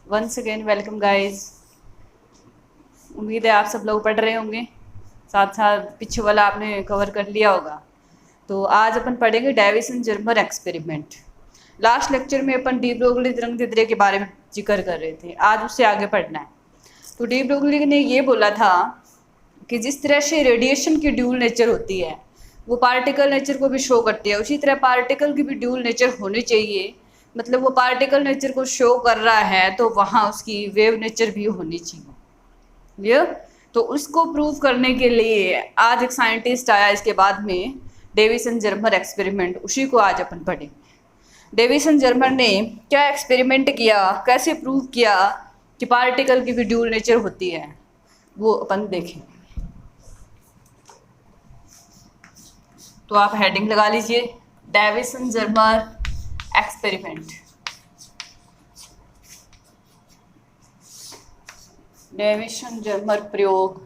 Once again welcome guys. उम्मीद है आप सब लोग पढ़ रहे होंगे, साथ साथ पीछे वाला आपने कवर कर लिया होगा। तो आज अपन पढ़ेंगे Davisson Germer experiment. Last lecture में अपन डी ब्रोगली तरंग के बारे में जिक्र कर रहे थे, आज उससे आगे पढ़ना है। तो डी ब्रोगली ने ये बोला था कि जिस तरह से रेडिएशन की ड्यूल नेचर होती है वो पार्टिकल नेचर को भी शो करती है, उसी तरह पार्टिकल की भी ड्यूल नेचर होनी चाहिए। मतलब वो पार्टिकल नेचर को शो कर रहा है तो वहाँ उसकी वेव नेचर भी होनी चाहिए। ये तो उसको प्रूव करने के लिए आज एक साइंटिस्ट आया इसके बाद में, डेविसन जर्मर एक्सपेरिमेंट, उसी को आज अपन पढ़ेंगे। डेविसन जर्मर ने क्या एक्सपेरिमेंट किया, कैसे प्रूव किया कि पार्टिकल की भी ड्यूल नेचर होती है, वो अपन देखेंगे। तो आप हेडिंग लगा लीजिए, Davisson Germer experiment. Davisson Germer प्रयोग।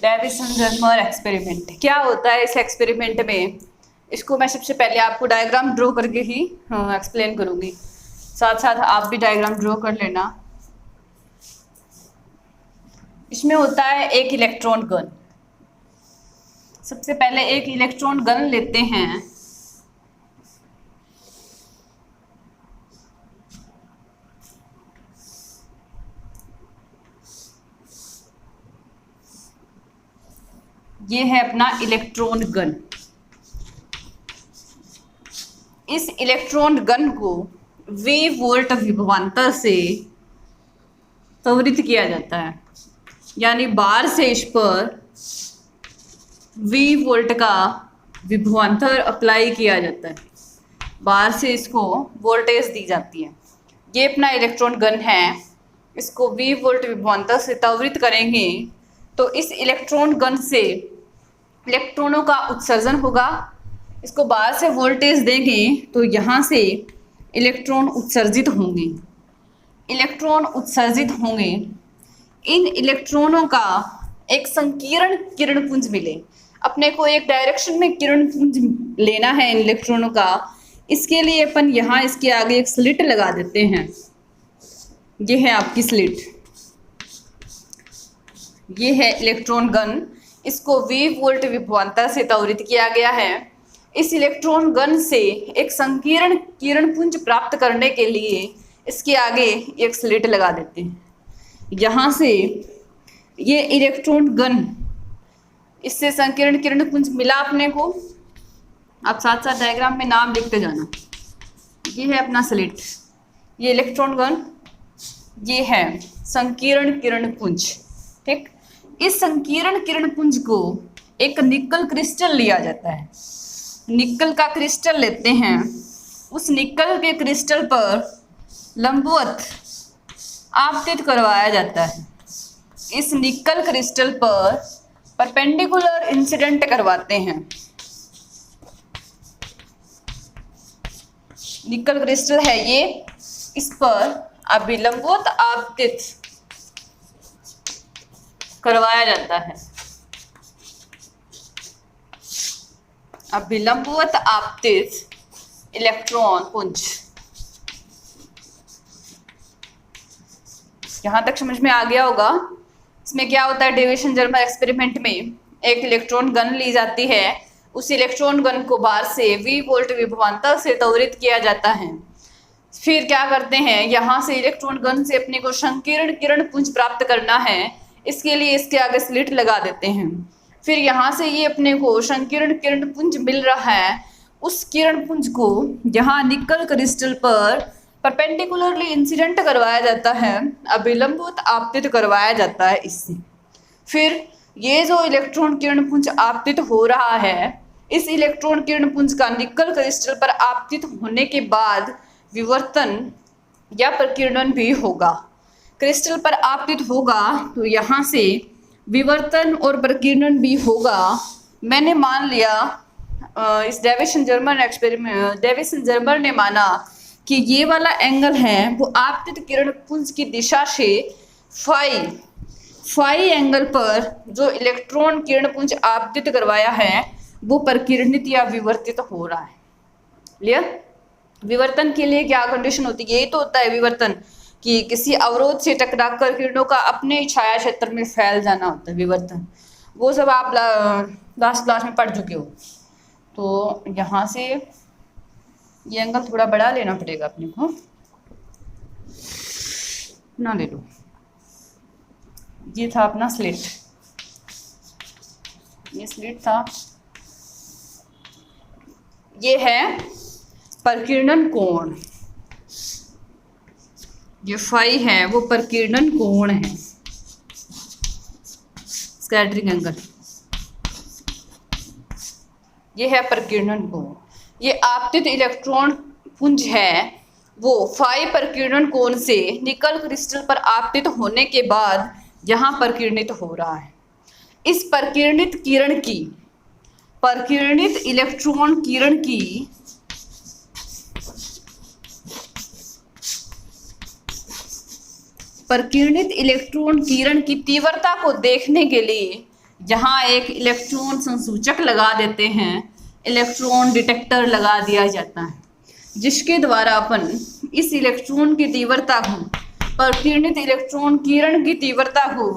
डेविसन जर्मर एक्सपेरिमेंट क्या होता है? इस एक्सपेरिमेंट में इसको मैं सबसे पहले आपको डायग्राम ड्रॉ करके ही एक्सप्लेन करूंगी, साथ साथ आप भी डायग्राम ड्रॉ कर लेना। इसमें होता है एक इलेक्ट्रॉन गन। सबसे पहले एक इलेक्ट्रॉन गन लेते हैं, ये है अपना इलेक्ट्रॉन गन। इस इलेक्ट्रॉन गन को V वोल्ट विभवांतर से त्वरित किया जाता है, यानी बार से इस पर V वोल्ट का विभवांतर अप्लाई किया जाता है, बार से इसको वोल्टेज दी जाती है। ये अपना इलेक्ट्रॉन गन है, इसको V वोल्ट विभवांतर से त्वरित करेंगे तो इस इलेक्ट्रॉन गन से इलेक्ट्रॉनों का उत्सर्जन होगा। इसको बाहर से वोल्टेज देंगे तो यहाँ से इलेक्ट्रॉन उत्सर्जित होंगे। इलेक्ट्रॉन उत्सर्जित होंगे, इन इलेक्ट्रॉनों का एक संकीर्ण किरणपुंज मिले। अपने को एक डायरेक्शन में किरणपुंज लेना है इन इलेक्ट्रॉनों का, इसके लिए अपन यहाँ इसके आगे एक स्लिट लगा देते हैं। ये है आपकी स्लिट, ये है इलेक्ट्रॉन गन। इसको V वोल्ट विभवांतर से त्वरित किया गया है। इस इलेक्ट्रॉन गन से एक संकीर्ण किरणपुंज प्राप्त करने के लिए इसके आगे एक स्लिट लगा देते हैं। यहाँ से ये इलेक्ट्रॉन गन, इससे संकीर्ण किरणपुंज मिला अपने को। आप साथ साथ डायग्राम में नाम लिखते जाना। ये है अपना स्लिट, ये इलेक्ट्रॉन गन, ये है संकीर्ण किरणपुंज। ठीक, इस संकीर्ण किरणपुंज को एक निकल क्रिस्टल लिया जाता है। निकल का क्रिस्टल लेते हैं, उस निकल के क्रिस्टल पर लंबवत आपतित करवाया जाता है। इस निकल क्रिस्टल पर परपेंडिकुलर इंसिडेंट करवाते हैं। निकल क्रिस्टल है ये, इस पर अभिलंबवत आपतित करवाया जाता है। अभिलंबवत आपतित इलेक्ट्रॉन पुंज। यहां तक समझ में आ गया होगा। इसमें क्या होता है, डेविसन जर्मर एक्सपेरिमेंट में एक इलेक्ट्रॉन गन ली जाती है, उस इलेक्ट्रॉन गन को बाहर से V वोल्ट विभवांतर से त्वरित किया जाता है। फिर क्या करते हैं, यहाँ से इलेक्ट्रॉन गन से अपने को संकीर्ण किरणपुंज प्राप्त करना है, इसके लिए इसके आगे स्लिट लगा देते हैं। फिर यहाँ से ये अपने को संकीर्ण किरणपुंज मिल रहा है, उस किरणपुंज को यहाँ निकल क्रिस्टल पर परपेंडिकुलरली इंसिडेंट करवाया जाता है, अभिलंबवत आपतित करवाया जाता है इससे। फिर ये जो इलेक्ट्रॉन किरणपुंज आपतित हो रहा है, इस इलेक्ट्रॉन किरणपुंज का निकल क्रिस्टल पर आपतित होने के बाद विवर्तन या प्रकीर्णन भी होगा। क्रिस्टल पर आपतित होगा तो यहाँ से विवर्तन और प्रकीर्णन भी होगा। मैंने मान लिया इस डेविसन जर्मर ने माना कि ये वाला एंगल है वो आपतित किरण पुंज की दिशा से फाई एंगल पर जो इलेक्ट्रॉन किरण पुंज आपतित करवाया है वो परकिरणित या विवर्तित हो रहा है। क्लियर? विवर्तन के लिए क्या कंडीशन होती है? यही तो होता है विवर्तन, कि किसी अवरोध से टकराकर किरणों का अपने छाया क्षेत्र में फैल जाना होता है विवर्तन। वो सब आप लास्ट क्लास में पढ़ चुके हो। तो यहाँ से ये एंगल थोड़ा बड़ा लेना पड़ेगा अपने को, ना ले लो। ये था अपना स्लिट, ये स्लिट था, ये है परकिरणन कोण, ये फाई है वो परकिरणन कोण है, स्कैटरिंग एंगल, ये है परकिरणन कोण। ये आपतित इलेक्ट्रॉन पुंज है वो फाई परकिरणन कोण से निकल क्रिस्टल पर आपतित होने के बाद यहाँ परकिरणित हो रहा है। इस परकिरणित किरण की, परकिरणित इलेक्ट्रॉन किरण की परकिरणित इलेक्ट्रॉन किरण की तीव्रता को देखने के लिए यहाँ एक इलेक्ट्रॉन संसूचक लगा देते हैं, इलेक्ट्रॉन डिटेक्टर लगा दिया जाता है, जिसके द्वारा अपन इस इलेक्ट्रॉन की तीव्रता को, परकिरणित इलेक्ट्रॉन किरण की तीव्रता को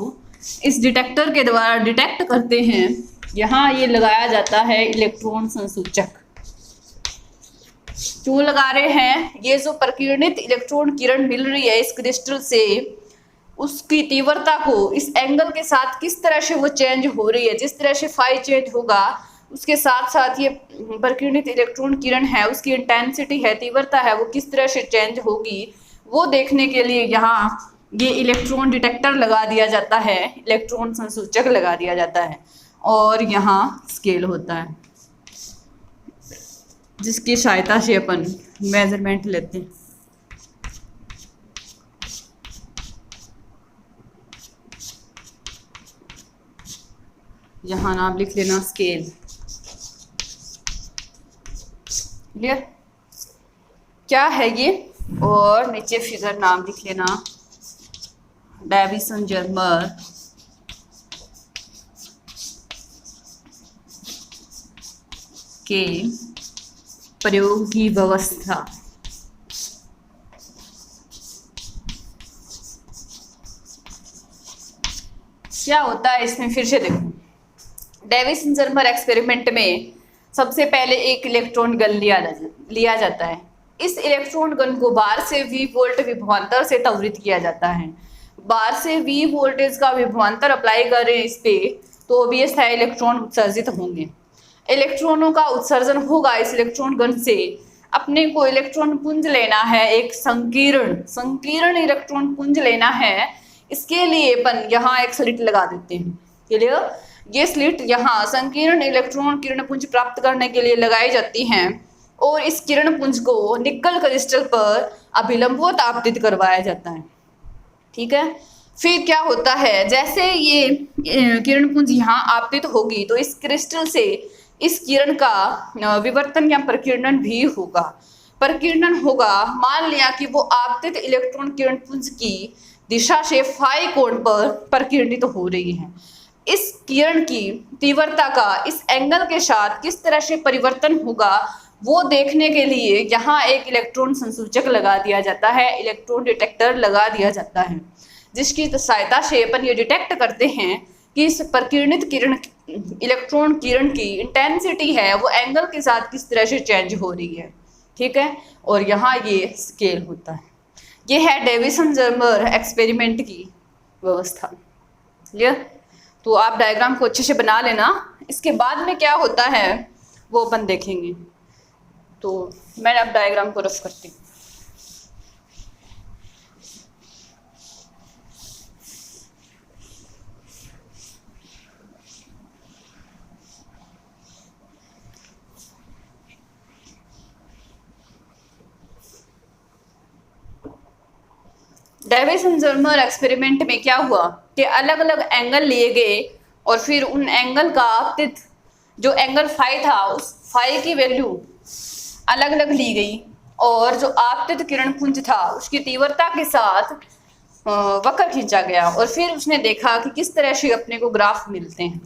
इस डिटेक्टर के द्वारा डिटेक्ट करते हैं। यहाँ ये लगाया जाता है इलेक्ट्रॉन संसूचक। क्यों लगा रहे हैं? ये जो परकिरणित इलेक्ट्रॉन किरण मिल रही है इस क्रिस्टल से, उसकी तीव्रता को इस एंगल के साथ किस तरह से वो चेंज हो रही है, जिस तरह से फाई चेंज होगा उसके साथ साथ ये परकिरणित इलेक्ट्रॉन किरण है उसकी इंटेंसिटी है, तीव्रता है, वो किस तरह से चेंज होगी, वो देखने के लिए यहाँ ये इलेक्ट्रॉन डिटेक्टर लगा दिया जाता है, इलेक्ट्रॉन संसूचक लगा दिया जाता है, और यहाँ स्केल होता है जिसकी सहायता से अपन मेजरमेंट लेते हैं। यहाँ नाम लिख लेना स्केल। क्लियर? क्या है ये? और नीचे फिगर नाम लिख लेना डेविसन जर्मर के प्रयोग की व्यवस्था। क्या होता है इसमें? फिर से देखो, डेविसन जर्मर एक्सपेरिमेंट में सबसे पहले एक इलेक्ट्रॉन गन लिया जाता है। इस इलेक्ट्रॉन गन को बाहर से V वोल्ट विभवांतर से त्वरित किया जाता है। बाहर से V वोल्टेज का विभवांतर अप्लाई करें इस पे तो ऑब्वियस है इलेक्ट्रॉन उत्सर्जित होंगे। इलेक्ट्रॉनों का उत्सर्जन होगा इस इलेक्ट्रॉन गन से। अपने को इलेक्ट्रॉन पुंज लेना है, एक संकीर्ण इलेक्ट्रॉन पुंज लेना है। इसके लिए अपन यहाँ एक स्लिट लगा देते हैं। क्लियर? ये स्लिट यहाँ संकीर्ण इलेक्ट्रॉन किरण पुंज प्राप्त करने के लिए लगाई जाती हैं और इस किरण पुंज को निकल क्रिस्टल पर अभिलंबवत आपतित करवाया जाता है। ठीक है? फिर क्या होता है, जैसे ये किरण पुंज यहाँ आपतित होगी तो इस क्रिस्टल से इस किरण का विवर्तन या प्रकीर्णन भी होगा। प्रकीर्णन होगा, मान लिया कि वो आपतित इलेक्ट्रॉन किरण पुंज की दिशा से फाई कोण पर प्रकीर्णित हो रही है। इस किरण की तीव्रता का इस एंगल के साथ किस तरह से परिवर्तन होगा वो देखने के लिए यहाँ एक इलेक्ट्रॉन संसूचक लगा दिया जाता है, इलेक्ट्रॉन डिटेक्टर लगा दिया जाता है, जिसकी सहायता से अपन ये डिटेक्ट करते हैं कि इस प्रकीर्णित किरण, इलेक्ट्रॉन किरण की इंटेंसिटी है वो एंगल के साथ किस तरह से चेंज हो रही है। ठीक है? और यहाँ ये स्केल होता है। ये है डेविसन जर्मर एक्सपेरिमेंट की व्यवस्था। क्लियर? तो आप डायग्राम को अच्छे से बना लेना। इसके बाद में क्या होता है वो अपन देखेंगे। तो मैं अब डायग्राम को रफ करती हूँ। डेविसन जर्मर एक्सपेरिमेंट में क्या हुआ कि अलग अलग एंगल लिए गए और फिर उन एंगल का आपतित जो एंगल फाई था उस फाई की वैल्यू अलग अलग ली गई, और जो आपतित किरण पुंज था उसकी तीव्रता के साथ वक्र खींचा गया, और फिर उसने देखा कि किस तरह से अपने को ग्राफ मिलते हैं।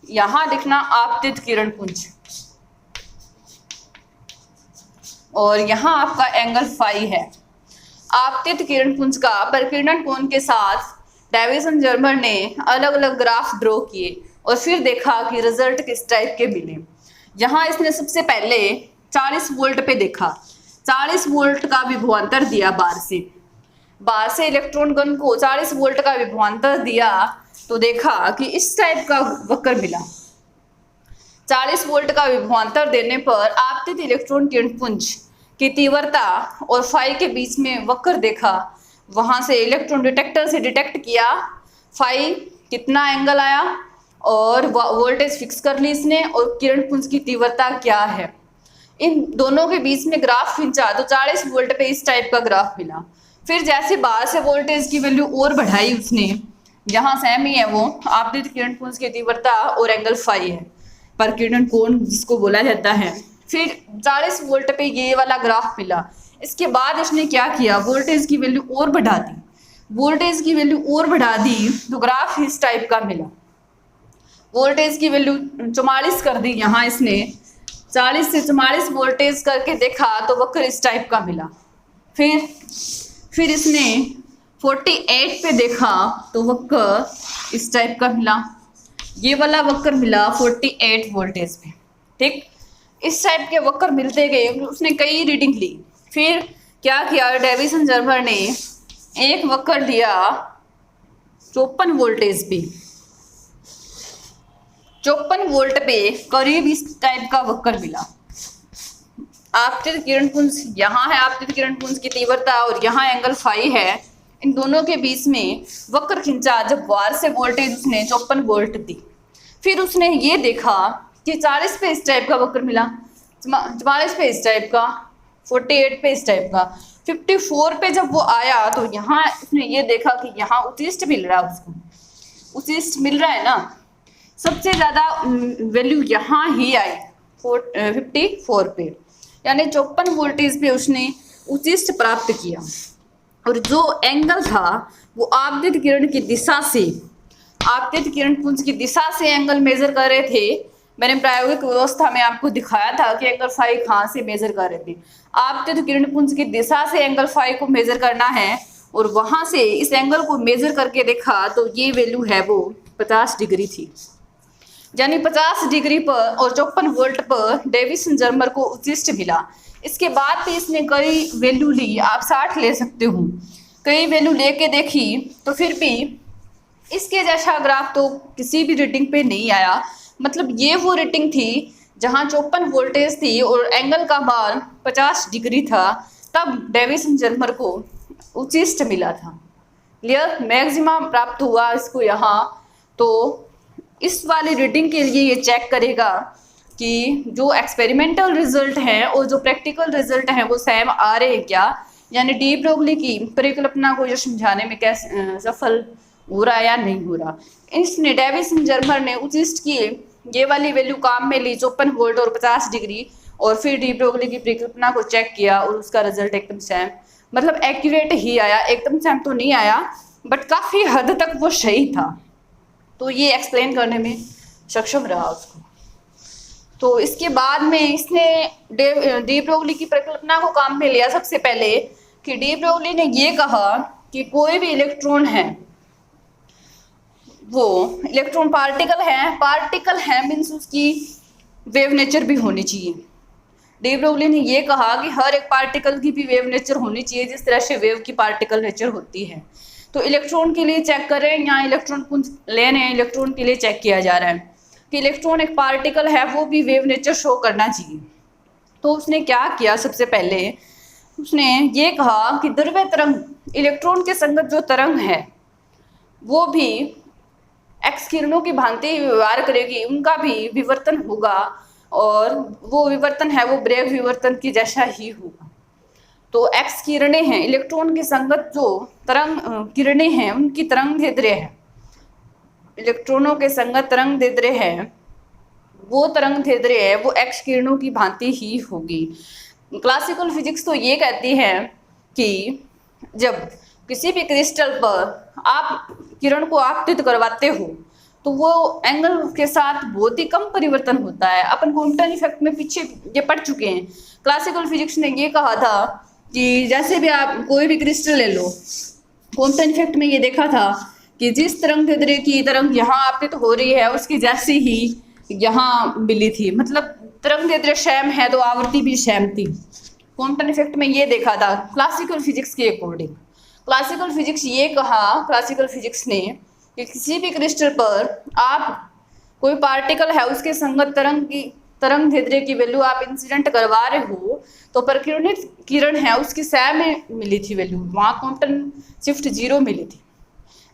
यहां देखना आपतित किरण पुंज, और यहाँ आपका एंगल फाई है। आपतित किरण पुंज का परिकिरण कोण के साथ डेविसन जर्मर ने अलग अलग ग्राफ ड्रॉ किए और फिर देखा कि रिजल्ट किस टाइप के मिले। यहाँ इसने सबसे पहले 40 वोल्ट पे देखा, 40 वोल्ट का विभवांतर दिया बार से इलेक्ट्रॉन गन को 40 वोल्ट का विभवांतर दिया, तो देखा कि इस टाइप का वक्र मिला। 40 वोल्ट का विभवांतर देने पर आपतित इलेक्ट्रॉन किरण पुंज की तीव्रता और फाई के बीच में वक्र देखा। वहां से इलेक्ट्रॉन डिटेक्टर से डिटेक्ट किया फाई कितना एंगल आया, और वोल्टेज फिक्स कर ली इसने, और किरण पुंज की तीव्रता क्या है। इन दोनों के बीच में ग्राफ खींचा तो 40 वोल्ट पे इस टाइप का ग्राफ मिला। फिर जैसे बाहर से वोल्टेज की वैल्यू और बढ़ाई उसने, यहाँ सेम ही है वो आपतित किरण पुंज की तीव्रता और एंगल फाई है, परिकिरण कोण जिसको बोला जाता है। फिर 40 वोल्ट पे ये वाला ग्राफ मिला। इसके बाद इसने क्या किया, वोल्टेज की वैल्यू और बढ़ा दी, वोल्टेज की वैल्यू और बढ़ा दी तो ग्राफ इस टाइप का मिला। वोल्टेज की वैल्यू 44 कर दी, यहाँ इसने 40 से 44 वोल्टेज करके देखा तो वक्र इस टाइप का मिला। फिर इसने 48 पे देखा तो वक्र इस टाइप का मिला, ये वाला वक्र मिला 48 वोल्टेज पे। ठीक, इस टाइप के वक्र मिलते गए, उसने कई रीडिंग ली। फिर क्या किया, डेविसन जर्मर ने एक वक्र दिया 54 वोल्टेज पे, 54 वोल्ट पे करीब इस टाइप का वक्र मिला। आपतित किरण पुंज यहाँ है, आपतित किरण पुंज की तीव्रता और यहाँ एंगल फाई है, इन दोनों के बीच में वक्र खींचा जब वार से वोल्टेज उसने 54 वोल्ट दी। फिर उसने ये देखा कि 40 पे इस टाइप का वक्र मिला, 44 पे इस टाइप का, 48 पे इस टाइप का, 54 पे जब वो आया तो यहाँ उसने ये देखा कि यहाँ उत्कृष्ट मिल रहा है, उसको उत्कृष्ट मिल रहा है ना। सबसे ज़्यादा वैल्यू यहाँ ही आई 54 पे, यानी 54 वोल्टेज पे उसने उत्कृष्ट प्राप्त किया। और जो एंगल था वो आपतित किरण की दिशा से, आपतित किरण पुंज की दिशा से एंगल मेजर कर रहे थे। मैंने प्रायोगिक व्यवस्था में आपको दिखाया था कि एंगल फाई कहाँ से मेजर कर रहे थे। आपतित किरण पुंज की दिशा से एंगल फाई को मेजर करना है, और वहां से इस एंगल को मेजर करके देखा तो ये वैल्यू है वो 50 डिग्री थी, यानी 50 डिग्री पर और 54 वोल्ट पर डेविसन जर्मर को उत्कृष्ट मिला। इसके बाद भी इसने कई वैल्यू ली, आप 60 ले सकते हो, कई वैल्यू लेके देखी तो फिर भी इसके जैसा ग्राफ तो किसी भी रेटिंग पे नहीं आया। मतलब ये वो रेटिंग थी जहाँ 54 वोल्टेज थी और एंगल का मान 50 डिग्री था, तब डेविसन जर्मर को उत्कृष्ट मिला था। क्लियर, मैक्सिमा प्राप्त हुआ इसको यहाँ। तो इस वाली रीडिंग के लिए ये चेक करेगा कि जो एक्सपेरिमेंटल रिजल्ट हैं और जो प्रैक्टिकल रिजल्ट हैं वो सेम आ रहे हैं क्या, यानी डी ब्रोगली की परिकल्पना को जो समझाने में कैसे सफल हो रहा है या नहीं हो रहा। इसने डेविसन जर्मर ने उत्कृष्ट किए, ये वाली वैल्यू काम में ली 54 वोल्ट और 50 डिग्री, और फिर डी ब्रोगली की परिकल्पना को चेक किया और उसका रिजल्ट एकदम सेम, मतलब एक्यूरेट ही आया, एकदम सेम तो नहीं आया बट काफ़ी हद तक वो सही था। तो ये एक्सप्लेन करने में सक्षम रहा उसको। तो इसके बाद में इसने डी ब्रोगली की परिकल्पना को काम में लिया सबसे पहले, कि डी ब्रोगली ने ये कहा कि कोई भी इलेक्ट्रॉन है वो इलेक्ट्रॉन पार्टिकल है मीन्स उसकी वेव नेचर भी होनी चाहिए। डी ब्रोगली ने ये कहा कि हर एक पार्टिकल की भी वेव नेचर होनी चाहिए जिस तरह से वेव की पार्टिकल नेचर होती है। तो इलेक्ट्रॉन के लिए चेक करें, यहाँ इलेक्ट्रॉन पुंज ले रहे हैं, इलेक्ट्रॉन के लिए चेक किया जा रहा है कि इलेक्ट्रॉन एक पार्टिकल है, वो भी वेव नेचर शो करना चाहिए। तो उसने क्या किया, सबसे पहले उसने ये कहा कि द्रव्य तरंग इलेक्ट्रॉन के संगत जो तरंग है वो भी एक्स किरणों की भांति व्यवहार करेगी, उनका भी विवर्तन होगा, और वो विवर्तन है वो ब्रेग विवर्तन की जैसा ही होगा। तो एक्स किरणें हैं, इलेक्ट्रॉन के संगत जो तरंग किरणें हैं उनकी तरंग दैर्ध्य है, इलेक्ट्रॉनों के संगत तरंग दैर्ध्य है वो तरंग दैर्ध्य है वो एक्स किरणों की भांति ही होगी। क्लासिकल फिजिक्स तो ये कहती है कि जब किसी भी क्रिस्टल पर आप किरण को आपतित करवाते हो तो वो एंगल के साथ बहुत ही कम परिवर्तन होता है। अपन क्वांटम इफेक्ट में पीछे ये पढ़ चुके हैं। क्लासिकल फिजिक्स ने ये कहा था कि जैसे भी आप कोई भी क्रिस्टल ले लो, क्वांटम इफेक्ट में ये देखा था कि जिस तरंग दैर्ध्य की तरंग यहाँ आपतित हो रही है उसकी जैसी ही यहाँ मिली थी, मतलब तरंग दैर्ध्य सेम है तो आवृत्ति भी सेम थी। क्वांटम इफेक्ट में ये देखा था क्लासिकल फिजिक्स के अकॉर्डिंग। क्लासिकल फिजिक्स ये कहा, क्लासिकल फिजिक्स ने, कि किसी भी क्रिस्टल पर आप कोई पार्टिकल है उसके संगत तरंग दैर्ध्य की वैल्यू आप इंसिडेंट करवा रहे हो तो परिकिरणित किरण है उसकी सेम मिली थी वैल्यू, वहाँ क्वांटम शिफ्ट 0 मिली थी।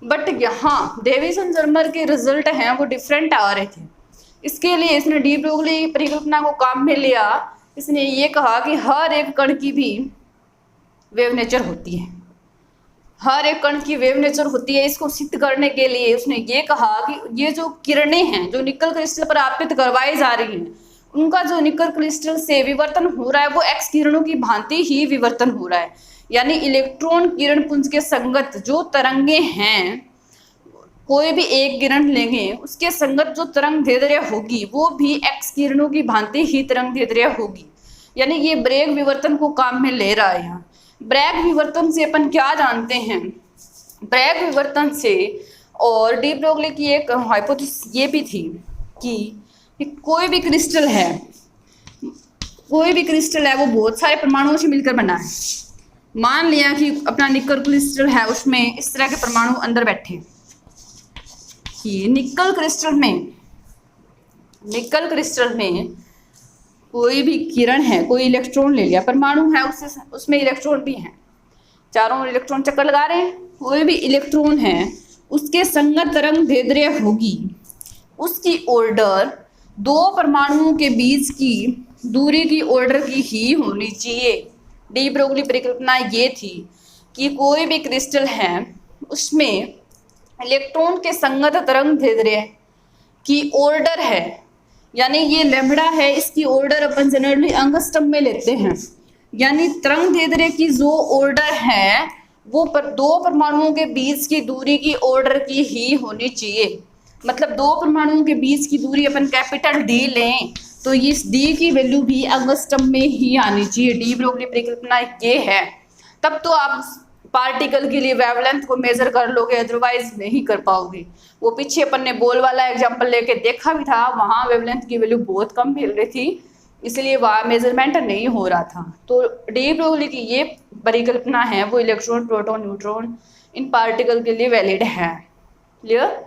बट यहाँ डेविसन जर्मर के रिजल्ट हैं वो डिफरेंट आ रहे थे। इसके लिए इसने डी ब्रोगली परिकल्पना को काम में लिया। इसने ये कहा कि हर एक कण की भी वेव नेचर होती है, हर एक कण की वेव नेचर होती है। इसको सिद्ध करने के लिए उसने ये कहा कि ये जो किरणें हैं जो निकल क्रिस्टल पर आपतित करवाई जा रही हैं उनका जो निकल क्रिस्टल से विवर्तन हो रहा है वो एक्स किरणों की भांति ही विवर्तन हो रहा है। यानी इलेक्ट्रॉन किरण पुंज के संगत जो तरंगे हैं, कोई भी एक किरण लेंगे उसके संगत जो तरंग दैर्ध्य होगी वो भी एक्स किरणों की भांति ही तरंग दैर्ध्य होगी। यानी ये ब्रैग विवर्तन को काम में ले रहा है। यहाँ ब्रैग विवर्तन से अपन क्या जानते हैं? ब्रैग विवर्तन से और डी ब्रोगली की एक हाइपोथेसिस ये भी थी कि कोई भी क्रिस्टल है वो बहुत सारे परमाणुओं से मिलकर बना है। मान लिया कि अपना निकल क्रिस्टल है उसमें इस तरह के परमाणु अंदर बैठे कि निकल क्रिस्टल में कोई भी किरण है, कोई इलेक्ट्रॉन ले लिया, परमाणु है उसमें इलेक्ट्रॉन भी हैं, चारों इलेक्ट्रॉन चक्कर लगा रहे हैं। कोई भी इलेक्ट्रॉन है उसके संगत तरंग दैर्ध्य होगी, उसकी ऑर्डर दो परमाणुओं के बीच की दूरी की ऑर्डर की ही होनी चाहिए। डी ब्रोगली परिकल्पना ये थी कि कोई भी क्रिस्टल है उसमें इलेक्ट्रॉन के संगत तरंग दैर्ध्य की ऑर्डर है, यानी ये लैम्ब्डा है, इसकी ऑर्डर अपन जनरली अंगस्ट्रम में लेते हैं। यानी तरंग दैर्ध्य की जो ऑर्डर है वो दो परमाणुओं के बीच की दूरी की ऑर्डर की ही होनी चाहिए। मतलब दो परमाणुओं के बीच की दूरी अपन कैपिटल डी लें तो इस डी की वैल्यू भी अंगस्ट्रम में ही आनी चाहिए। डी ब्रोगली परिकल्पना ये है। तब तो आप पार्टिकल के लिए वेवलेंथ को मेजर कर लोगे, अदरवाइज नहीं कर पाओगे। वो पीछे अपन ने बोल वाला एग्जांपल लेके देखा भी था, वहाँ वेवलेंथ की वैल्यू बहुत कम मिल रही थी, इसलिए वहाँ मेजरमेंट नहीं हो रहा था। तो डी ब्रोगली की ये परिकल्पना है वो इलेक्ट्रॉन, प्रोटॉन, न्यूट्रॉन इन पार्टिकल के लिए वैलिड है। क्लियर?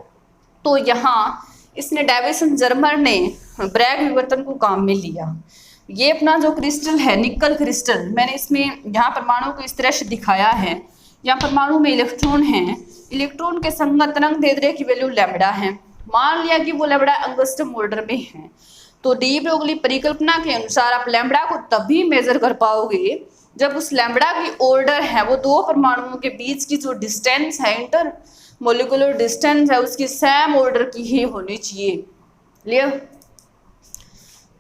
तो यहाँ इसने डेविसन जर्मर ने ब्रैग विवर्तन को काम में लिया। ये अपना जो क्रिस्टल है निकल क्रिस्टल, मैंने इसमें यहाँ परमाणु को इस तरह से दिखाया है। यहाँ परमाणु में इलेक्ट्रॉन हैं, इलेक्ट्रॉन के संगत तरंग दैर्ध्य की वैल्यू लैम्ब्डा है। मान लिया कि वो लैम्ब्डा अंगस्ट्रम ऑर्डर में है, तो डी ब्रोगली परिकल्पना के अनुसार आप लैम्ब्डा को तभी मेजर कर पाओगे जब उस लैम्ब्डा की ऑर्डर है वो दो परमाणुओं के बीच की जो डिस्टेंस है, इंटर मोलिकुलर डिस्टेंस है, उसकी सेम ऑर्डर की ही होनी चाहिए। क्लियर?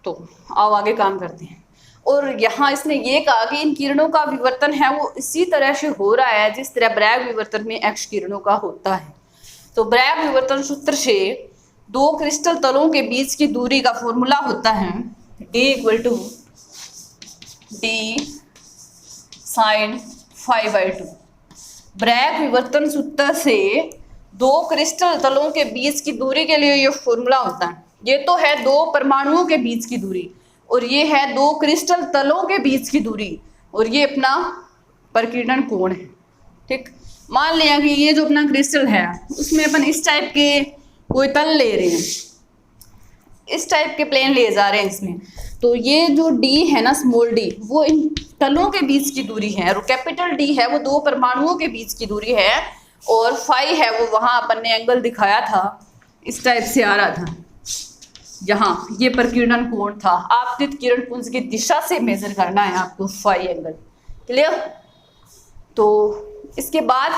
तो आओ आगे काम करते हैं। और यहाँ इसने ये कहा कि इन किरणों का विवर्तन है वो इसी तरह से हो रहा है जिस तरह ब्रैग विवर्तन में एक्स किरणों का होता है। तो ब्रैग विवर्तन सूत्र से दो क्रिस्टल तलों के बीच की दूरी का फॉर्मूला होता है D = D sin φ/2। ब्रैग विवर्तन सूत्र से दो क्रिस्टल तलों के बीच की दूरी के लिए ये फॉर्मूला होता है। ये तो है दो परमाणुओं के बीच की दूरी और ये है दो क्रिस्टल तलों के बीच की दूरी, और ये अपना परिकीर्णन कोण है। ठीक, मान लिया कि ये जो अपना क्रिस्टल है उसमें अपन इस टाइप के कोई तल ले रहे हैं, इस टाइप के प्लेन ले जा रहे हैं इसमें। तो ये जो D है ना, स्मॉल d, वो इन तलों के बीच की दूरी है, और कैपिटल D है वो दो परमाणुओं के बीच की दूरी है, और फाई है वो वहाँ अपन ने एंगल दिखाया था इस टाइप से आ रहा था, यहाँ ये प्रकीर्णन कोण था। आपतित किरण पुंज की दिशा से मेजर करना है आपको फाई एंगल। क्लियर? तो इसके बाद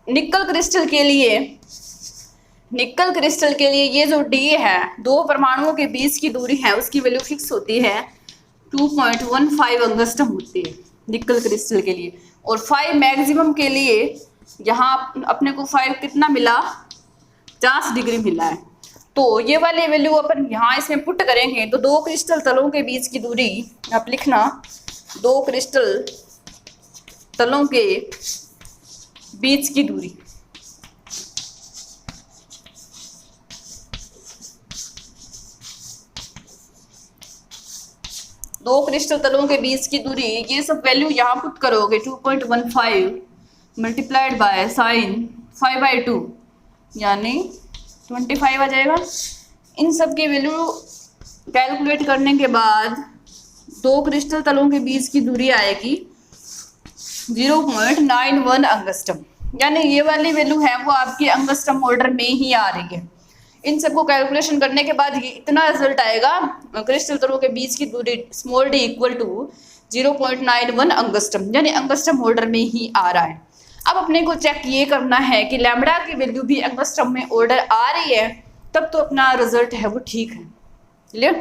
निकल क्रिस्टल के लिए निकल क्रिस्टल के लिए ये जो डी है, दो परमाणुओं के बीच की दूरी है, उसकी वैल्यू फिक्स होती है 2.15 अंगस्ट्रम होती है निकल क्रिस्टल के लिए। और 5 मैक्सिमम के लिए यहाँ अपने को 5 कितना मिला, 50 डिग्री मिला है। तो ये वाली वैल्यू अपन यहाँ इसमें पुट करेंगे तो दो क्रिस्टल तलों के बीच की दूरी आप लिखना, दो क्रिस्टल तलों के बीच की दूरी, दो क्रिस्टल तलों के बीच की दूरी, ये सब वैल्यू यहाँ पुट करोगे 2.15 मल्टीप्लाइड बाय साइन 5/2 यानी 25 आ जाएगा। इन सब की वैल्यू कैलकुलेट करने के बाद दो क्रिस्टल तलों के बीच की दूरी आएगी 0.91 अंगस्ट्रम, यानी ये वाली वैल्यू है वो आपकी अंगस्ट्रम ऑर्डर में ही आ रही है। इन सबको कैलकुलेशन करने के बाद ये इतना रिजल्ट आएगा, क्रिस्टल तलों के बीच की दूरी small D equal to 0.91 angstrom, यानी अंगस्ट्रम ऑर्डर में ही आ रहा है। अब अपने को चेक ये करना है कि लैम्बडा की वैल्यू भी अंगस्ट्रम में ऑर्डर आ रही है, तब तो अपना रिजल्ट है वो ठीक है। क्लियर?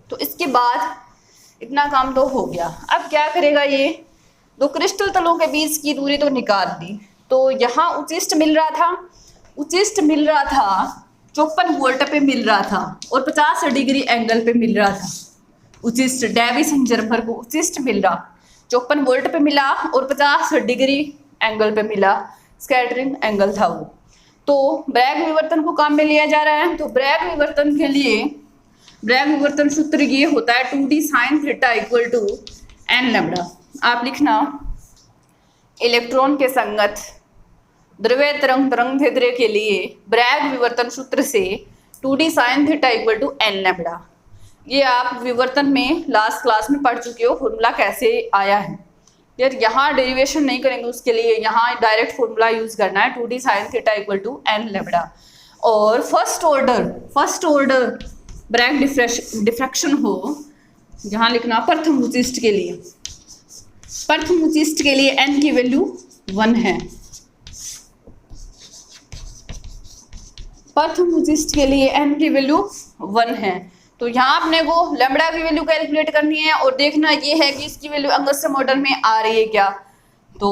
तो इसके बाद इतना काम तो हो गया। अब क्या करेगा ये, दो क्रिस्टल तलों के बीच की दूरी तो निकाल दी, तो यहाँ उचिष्ट मिल रहा था, उचिष्ट मिल रहा था 54 वोल्ट पे मिल रहा था और 50 डिग्री एंगल पे मिल रहा था। उचिष्ट डेविसन जर्मर को उचिष्ट मिल रहा 54 वोल्ट पे मिला और 50 डिग्री एंगल पे मिला, स्कैटरिंग एंगल था वो। तो ब्रैग विवर्तन को काम में लिया जा रहा है। तो ब्रैग विवर्तन के लिए ब्रैग विवर्तन सूत्र ये होता है 2d sin theta equal to n lambda. आप लिखना, इलेक्ट्रॉन के संगत द्रव्य तरंग दैर्ध्य के लिए ब्रैग विवर्तन सूत्र से 2d sin theta equal to n lambda. ये आप विवर्तन में लास्ट क्लास में पढ़ चुके हो, फॉर्मूला कैसे आया है। यार यहाँ डेरिवेशन नहीं करेंगे, उसके लिए यहाँ डायरेक्ट फॉर्मूला यूज करना है 2d sin theta equal to n lambda. और फर्स्ट ऑर्डर ब्रैग डिफ्रैक्शन हो, यहाँ लिखना प्रथम उचिष्ट के लिए, प्रथम उचिष्ट के लिए n की वैल्यू 1 है। प्रथम उचिष्ट के लिए n की वैल्यू 1 है। तो यहाँ अपने को लैम्बडा की वैल्यू कैलकुलेट करनी है और देखना ये है कि इसकी वैल्यू अंगस्ट्रम ऑर्डर में आ रही है क्या। तो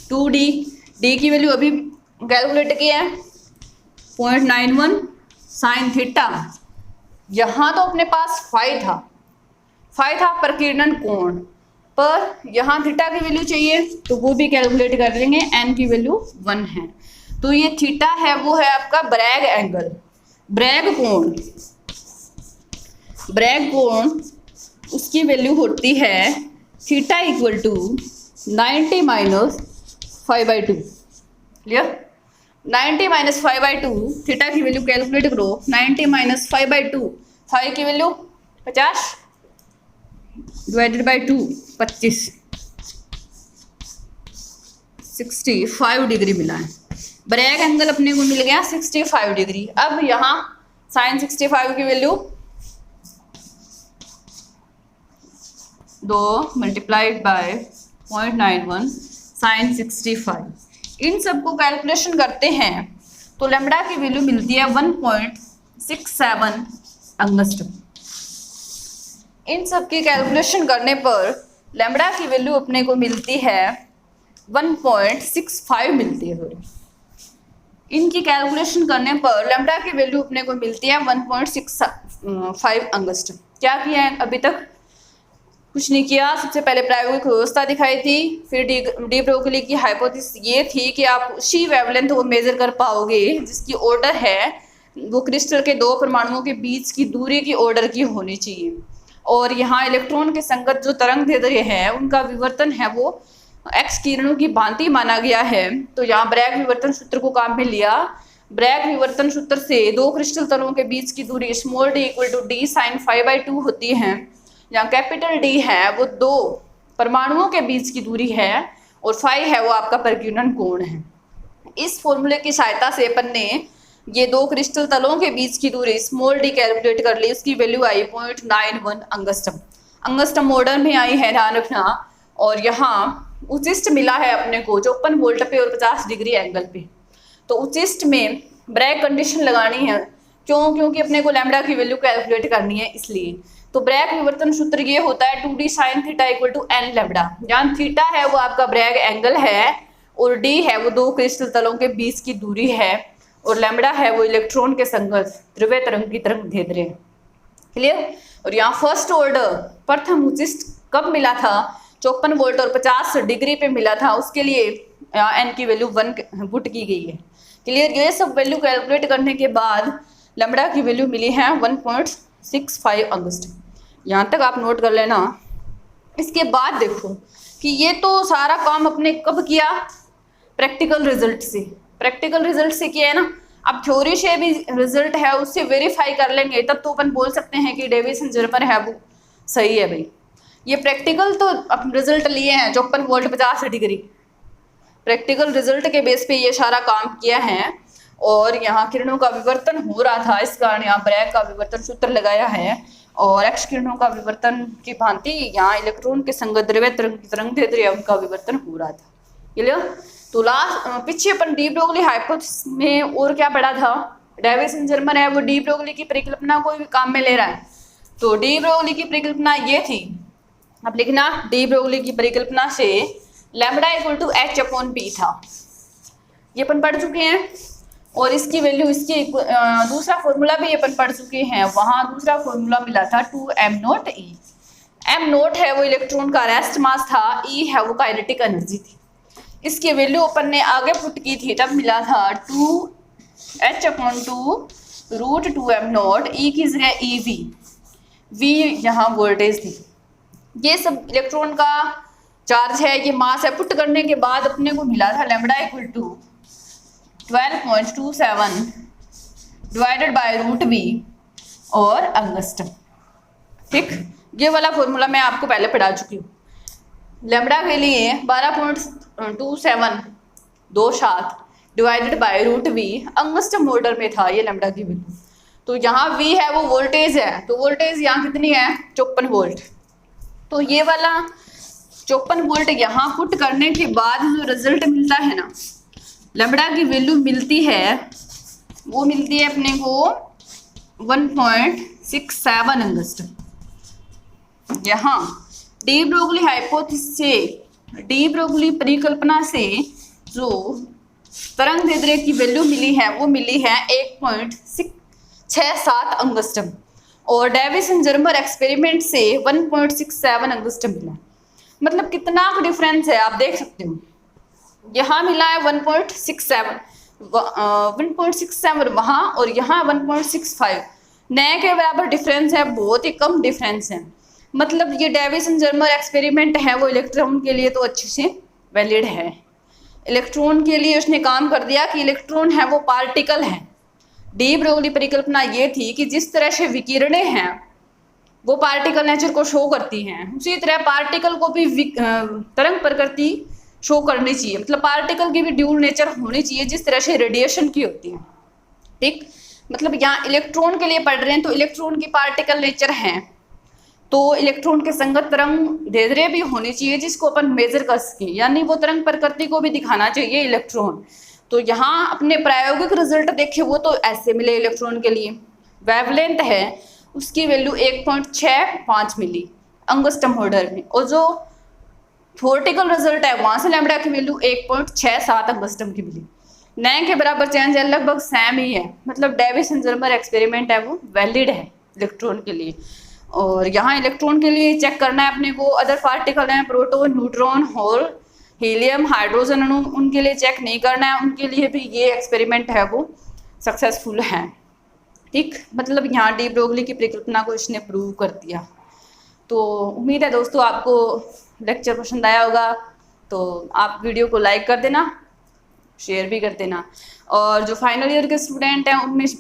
2d की वैल्यू अभी कैलकुलेट की है 0.91 साइन थीटा। यहाँ तो अपने पास फाई था प्रकीर्णन कोण, पर यहाँ थीटा की वैल्यू चाहिए तो वो भी कैलकुलेट कर लेंगे, n की वैल्यू 1 है। तो ये थीटा है वो है आपका ब्रैग एंगल, ब्रैग कोण उसकी वैल्यू होती है theta equal to 90 minus 5/2। Clear? 90 minus 5/2, theta की वैल्यू कैलकुलेट करो, 90 माइनस 5/2, 5 की वैल्यू 50 डिवाइडेड बाई 2 25, 65 डिग्री मिला है। ब्रैग एंगल अपने को मिल गया 65 डिग्री। अब यहाँ साइन 65 की वैल्यू 2 मल्टीप्लाइड बाय 0.91 साइन 65। इन सब को कैलकुलेशन करते हैं तो लैम्बडा की वैल्यू मिलती है 1.67 अंगस्ट्रम। इन सब की कैलकुलेशन करने पर लैम्बडा की वैल्यू अपने को मिलती है 1.65 मिलती है। सॉरी, इनकी कैलकुलेशन करने पर लैम्बडा की वैल्यू अपने को मिलती है 1.65 अंगस्ट्रम। क्या किया है अभी तक? कुछ नहीं किया। सबसे पहले प्रायोगिक व्यवस्था दिखाई थी, फिर डी ब्रोगली की हाइपोथेसिस ये थी कि आप उसी वेवलेंथ को मेजर कर पाओगे जिसकी ऑर्डर है वो क्रिस्टल के दो परमाणुओं के बीच की दूरी की ऑर्डर की होनी चाहिए। और यहाँ इलेक्ट्रॉन के संगत जो तरंग दैर्ध्य है उनका विवर्तन है वो एक्स किरणों की भांति माना गया है। तो यहाँ ब्रैग विवर्तन सूत्र को काम में लिया। ब्रैग विवर्तन सूत्र से दो क्रिस्टल तलों के बीच की दूरी small D equal to d sin 5/2 होती है। यहाँ कैपिटल डी है वो दो परमाणुओं के बीच की दूरी है और फाई है वो आपका प्रकीर्णन कोण है। इस फॉर्मूले की सहायता से अपन ने ये दो क्रिस्टल तलों के बीच की दूरी स्मॉल डी कैलकुलेट कर ली। उसकी वैल्यू आई 0.91 अंगस्ट्रम। अंगस्ट्रम ऑर्डर में आई है, ध्यान रखना। और यहाँ उचिष्ट मिला है अपने को 54 वोल्ट पे और 50 डिग्री एंगल पे। तो उचिष्ट में ब्रैग कंडीशन लगानी है। क्यों? क्योंकि अपने को लैम्बडा की वैल्यू कैलकुलेट करनी है इसलिए। तो ब्रैग विवर्तन सूत्र ये होता है 2d sin theta equal to n lambda. जहाँ थीटा है वो आपका ब्रैग एंगल है और d है वो दो क्रिस्टल तलों के बीच की दूरी है और लैम्बडा है वो इलेक्ट्रॉन के संगत ध्रुवीय तरंग की तरंग भेद्रे। क्लियर? और यहाँ फर्स्ट ऑर्डर प्रथम उचिष्ट कब मिला था? 54 वोल्ट और 50 डिग्री पे मिला था। उसके लिए n की वैल्यू 1 पुट की गई है। क्लियर? ये सब वैल्यू कैलकुलेट करने के बाद लैम्बडा की वैल्यू मिली है 1.65 अंगस्ट। यहाँ तक आप नोट कर लेना। इसके बाद देखो कि ये तो सारा काम अपने कब किया? प्रैक्टिकल रिजल्ट से। प्रैक्टिकल रिजल्ट से किया है ना। अब थ्योरी से भी रिजल्ट है उससे वेरीफाई कर लेंगे तब तो अपन बोल सकते हैं कि डेविसन जर्मर है वो सही है भाई। ये प्रैक्टिकल तो अब रिजल्ट लिए हैं 54 वोल्ट 50 डिग्री। प्रैक्टिकल रिजल्ट के बेस पे ये सारा काम किया है और यहाँ किरणों का विवर्तन हो रहा था, इस कारण यहाँ ब्रैग का विवर्तन सूत्र लगाया है और एक्स किरणों का विवर्तन की भांति यहाँ इलेक्ट्रॉन के संगत ध्रुवीय तरंग भेद्रे उनका विवर्तन हो रहा था। क्लियर? तो लास्ट पीछे अपन डी ब्रोगली हाइपोथेसिस में और क्या पढ़ा था? डेविसन जर्मर है वो डी ब्रोगली की परिकल्पना को भी काम में ले रहा है। तो डी ब्रोगली की परिकल्पना ये थी, अब लिखना, डी ब्रोगली की परिकल्पना से lambda equal to H upon P था। ये अपन पढ़ चुके हैं और इसकी वैल्यू इसकी दूसरा फॉर्मूला भी अपन पढ़ चुके हैं। वहां दूसरा फॉर्मूला मिला था 2m0 E। m0 है वो इलेक्ट्रॉन का रेस्ट मास था, E है वो काइनेटिक एनर्जी थी। इसकी वैल्यू अपन ने आगे पुट की थी तब मिला था 2h/2 रूट 2m0 E की जगह EV। V यहाँ वोल्टेज थी। ये सब इलेक्ट्रॉन का चार्ज है, ये मास है। पुट करने के बाद अपने को मिला था lambda equal to 12.27 divided by root V और अंगस्टम। ठीक, ये वाला फॉर्मूला मैं आपको पहले पढ़ा चुकी हूँ। लैम्बडा के लिए 12.27 divided by root V angstrom order में था ये लैम्बडा की वैल्यू। तो यहाँ V है वो वोल्टेज है, तो वोल्टेज यहाँ कितनी है? 54 वोल्ट। तो ये वाला 54 वोल्ट यहाँ पुट करने के बाद जो रिजल्ट मिलता है ना, लैम्बडा की वैल्यू मिलती है वो मिलती है अपने को 1.67 अंगस्टम। यहाँ डी ब्रोगली हाइपोथेसिस से, डी ब्रोगली परिकल्पना से जो तरंग भेद्रे की वैल्यू मिली है वो मिली है 1.67 अंगस्टम और डेविसन जर्मर एक्सपेरिमेंट से 1.67 अंगस्टम मिला। मतलब कितना डिफरेंस है आप देख सकते हो। यहाँ मिला है 1.67 वहाँ और यहाँ 1.65, नए के बराबर डिफरेंस है, बहुत ही कम डिफरेंस है। मतलब ये डेविसन जर्मर एक्सपेरिमेंट है वो इलेक्ट्रॉन के लिए तो अच्छे से वैलिड है। इलेक्ट्रॉन के लिए उसने काम कर दिया कि इलेक्ट्रॉन है वो पार्टिकल है। डी ब्रोगली परिकल्पना ये थी कि जिस तरह से विकिरणें हैं वो पार्टिकल नेचर को शो करती हैं, उसी तरह पार्टिकल को भी तरंग प्रकृति शो करनी चाहिए। मतलब पार्टिकल की भी ड्यूल नेचर होनी चाहिए जिस तरह से रेडिएशन की होती है। ठीक, मतलब यहाँ इलेक्ट्रॉन के लिए पढ़ रहे हैं तो इलेक्ट्रॉन की पार्टिकल नेचर है, तो इलेक्ट्रॉन के संगत तरंग भेद्रे भी होनी चाहिए जिसको अपन मेजर कर सकें, यानी वो तरंग प्रकृति को भी दिखाना चाहिए इलेक्ट्रॉन। तो यहाँ अपने प्रायोगिक रिजल्ट देखे वो तो ऐसे मिले इलेक्ट्रॉन के लिए। वेवलेंथ है उसकी वैल्यू 1.65 मिली अंगस्टम ऑर्डर में और जो थ्योरेटिकल रिजल्ट है वहां से लैम्बडा की वैल्यू 1.67 अंगस्टम की मिली। नए के बराबर चेंज है, लगभग सेम ही है। मतलब डेविसन जर्मर एक्सपेरिमेंट है वो वैलिड है इलेक्ट्रॉन के लिए। और यहाँ इलेक्ट्रॉन के लिए चेक करना है अपने को, अदर पार्टिकल हैं proton, neutron, hole, helium, hydrogen अणु, उनके लिए चेक नहीं करना है। उनके लिए भी ये एक्सपेरिमेंट है वो सक्सेसफुल है। ठीक, मतलब यहाँ डी ब्रोगली की परिकल्पना को इसने प्रूव कर दिया। तो उम्मीद है दोस्तों आपको लेक्चर पसंद आया होगा, तो आप वीडियो को लाइक कर देना, शेयर भी कर देना और जो फाइनल ईयर के स्टूडेंट हैं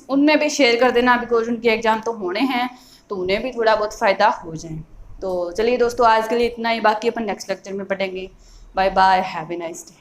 उनमें भी शेयर कर देना, बिकॉज उनके एग्जाम तो होने हैं तो उन्हें भी थोड़ा बहुत फ़ायदा हो जाए। तो चलिए दोस्तों आज के लिए इतना ही, बाकी अपन नेक्स्ट लेक्चर में पढ़ेंगे। Bye bye, have a nice day.